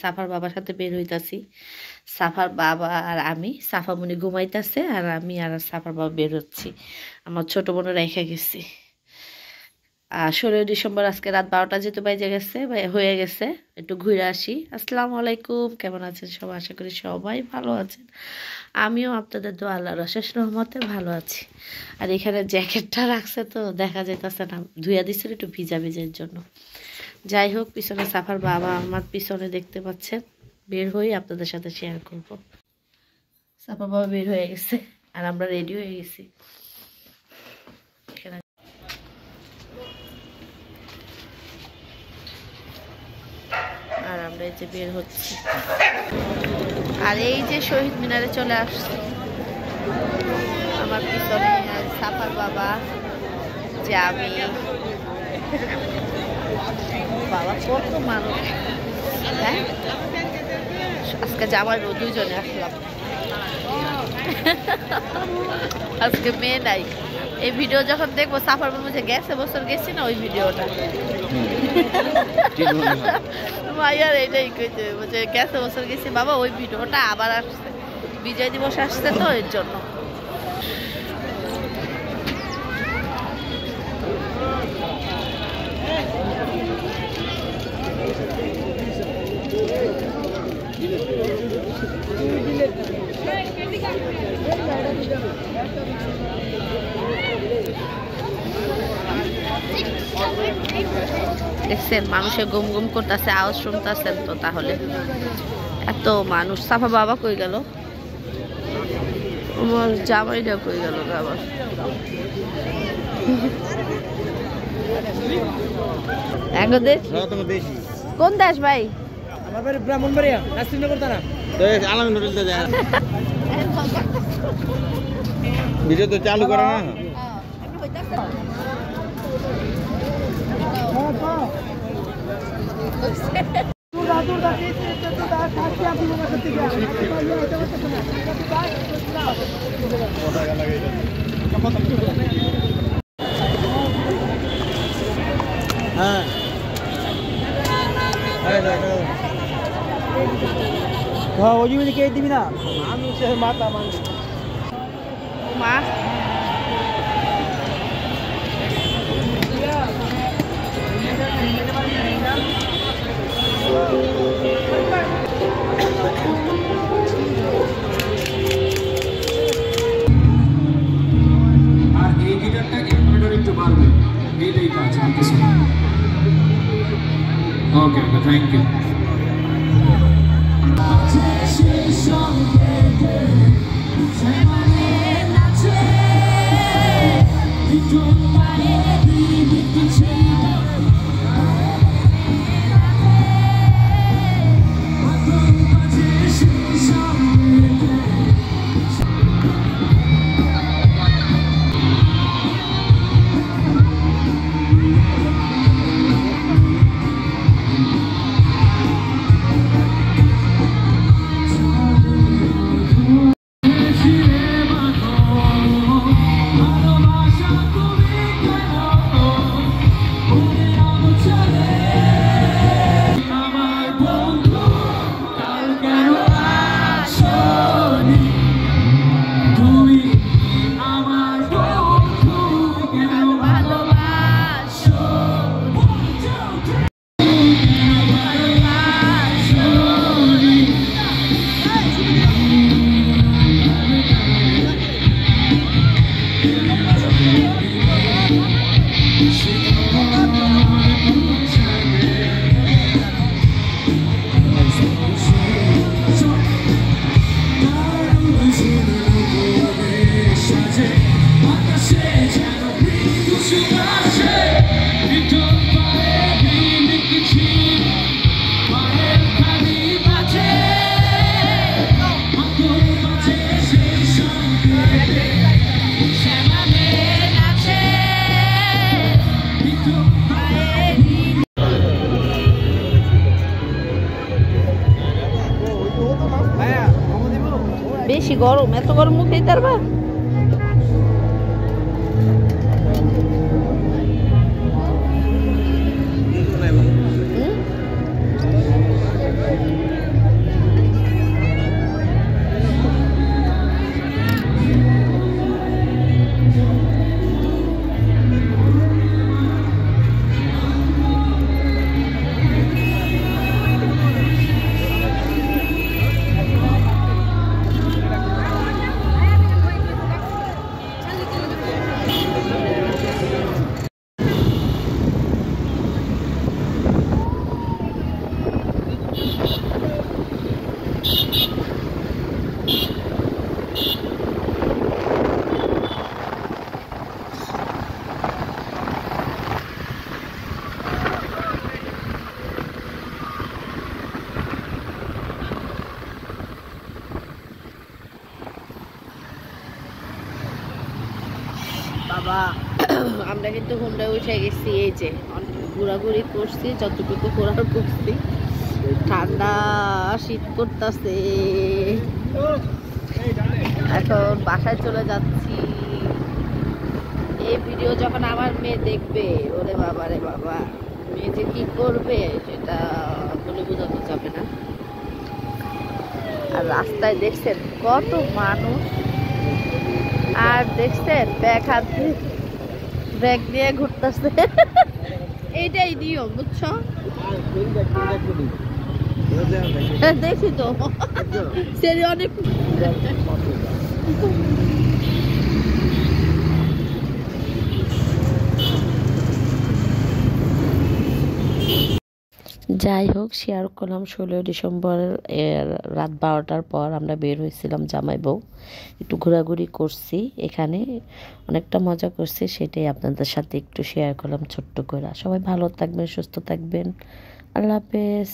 Suffer বাবার সাথে বের হইতাছি। সাফার বাবা আর আমি, সাফামণি ঘুমাইতেছে আর আমি আর সাফার বাবা বের হচ্ছি। আমার ছোট বোনের রেখে গেছি। আর 16 ডিসেম্বর আজকে রাত 12টা যেতে বাইজে গেছে, হয়ে গেছে। একটু ঘুরে আসি। আসসালামু আলাইকুম, কেমন আছেন সবাই? আশা করি সবাই ভালো আছেন। আমিও আপনাদের দোয়া আল্লাহর অশেষ রহমতে ভালো আছি। আর এখানে জ্যাকেটটা রাখছে তো দেখা যাইতেছে না, ধুইয়া দিচ্ছিল একটু ভিজা ভিজের জন্য। যাই হোক, পিছনে সাফার বাবা আমার পিছনে দেখতে পাচ্ছেন। বের হয়ে আপনাদের সাথে শেয়ার করব। সাফার বাবা বের হয়ে গেছে আর আমরা রেডি হয়ে গেছি। আর আমরা এই যে বের হচ্ছি। আর এই যে শহীদ মিনারে চলে আসছে আমার পিছনে সাফার বাবা, যে আমি। বাবা কত মানুষ! হ্যাঁ, আজকে জামাই দুইজনে আসলাম। আজকে মেয়ে নাই। এই ভিডিও যখন দেখবো সাফার বলবো গেছে বছর গেছি না ওই ভিডিওটা। মাইয়ার এইটাই কইতে যে গেছে বছর গেছি বাবা, ওই ভিডিওটা আবার আসছে, বিজয় দিবস আসছে তো এর জন্য। দেখছেন মানুষের গুম গুম করতেছে, আওয়াজ শুনতেছেন তো? তাহলে এত মানুষ। সাফা বাবা কই গেল? আমার জামাইটা কই গেল আবার? কোন দেশ ভাই? ব্রাহ্মণবাড়িয়া, রাজশাহী তারা ভিডিও তো চালু করে না। হ্যাঁ ওই জমি কে দিবি না, মানুষের মাথা মানুষ মা। আর এই গিটারটা এমব্রয়ডারি একটু বাড়বে, এইটাই কাজ আর কিছু না। ওকে ওকে, থ্যাংক ইউ। বেশি গরম, এত গরম মুখে পারবা? বাবা আমরা কিন্তু হুন্ডায় উঠে গেছি। এই যে ঘোরাঘুরি করছি, যতটুকু ঘোরার করছি। ঠান্ডা শীত করতেছে, এখন বাসায় চলে যাচ্ছি। এই ভিডিও যখন আমার মেয়ে দেখবে, ওরে বাবা রে বাবা, মেয়ে যে কি করবে সেটা বলে বোঝানো যাবে না। আর রাস্তায় দেখছেন কত মানুষ, আর দেখছেন ব্যাগ দিয়ে ঘুরতেছে। এইটাই নিয়ম, বুঝছো? দেখি তো সে অনেক যাই হোক, শেয়ার করলাম 16 ডিসেম্বর রাত 12টার পর আমরা বের হয়েছিলাম জামাই বউ, একটু ঘোরাঘুরি করছি, এখানে অনেকটা মজা করছি, সেটাই আপনাদের সাথে একটু শেয়ার করলাম ছোট্ট করে। সবাই ভালো থাকবেন, সুস্থ থাকবেন, আল্লাহ হাফেজ।